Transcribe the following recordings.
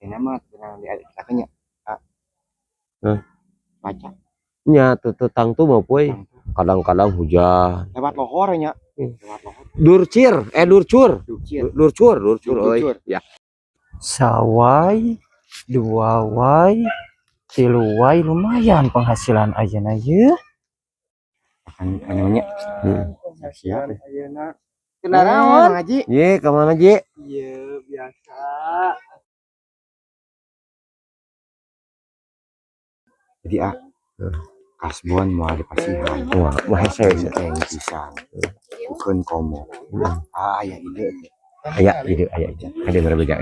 Kena mah tenang di katanya. Baca. Nya tetang tuh mau poe. Kadang-kadang hujan. Lewat lohor nya. Lewat lohor. Durcur euy. Ya. Sawai, 2 wai, 3 wai lumayan penghasilan ayeuna ieu. Anunya. Siap. Ayeuna. Kenaraon Haji? Ye, ka mana Je? Ieu biasa. Jadi kasbon mau di pasihan. Wah, hese. Eng pisan. Bukan komo. Aya ide. Aya berbeda.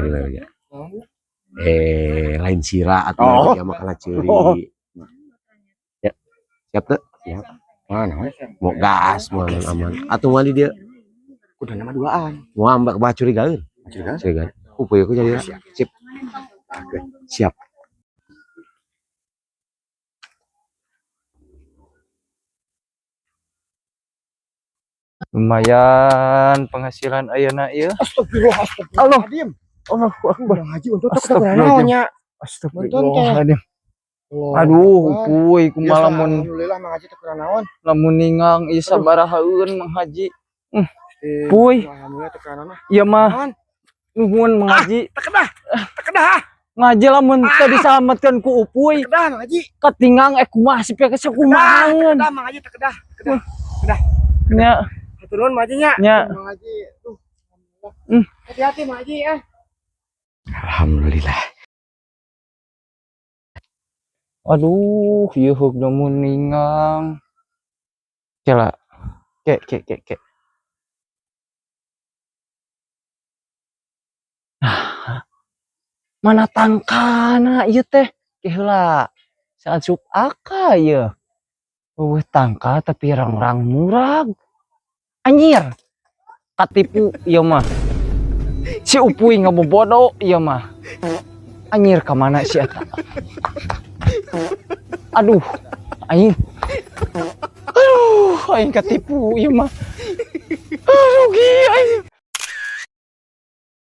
Lain sira atuh ya makalah ceuri. Ya. Siap teu? Siap. Mana? Mau gas, mau aman. Atuh mah di dieu. Udah nama duaan. Mau ambak bacurigaeun. Curigaeun. Upeuy aku jadi sip. Siap. Lumayan penghasilan ayeuna ieu. Astagfirullahaladzim. Allahu Akbar. Haji untuk naonnya. Astagfirullahaladzim. Aduh, puy kumaha lamun alhamdulillah Mang Haji teh kurang naon. lamun ningang ieu sabarahaeun Mang Haji. Puy. Alhamdulillah teh kurang naon. Ieu mah nuhun Mang Haji. Tekedah. Ngaji lamun teu disalametkeun ku Upuy. Tekedah Mang Haji. Ketinggang kumaha sipnya ke sakumahaeun. Tekedah Mang Haji tekedah. Nya, Turun Mang Haji nya. nya. Mang Haji tuh. Hati-hati Mang Haji ya. Alhamdulillah. Aduh, ieu heugna mun ningang. Cela. Ke. Mana tangkana ieu teh? Ke heula. Saasup aka ieu. Eueuh tangka tapi rangrang murag. Anyir. Katipu ieu mah. Si Upuy ngabobodo ieu mah. Anyir ka mana si eta? Aduh, aing katipu ieu mah. Rugi aing.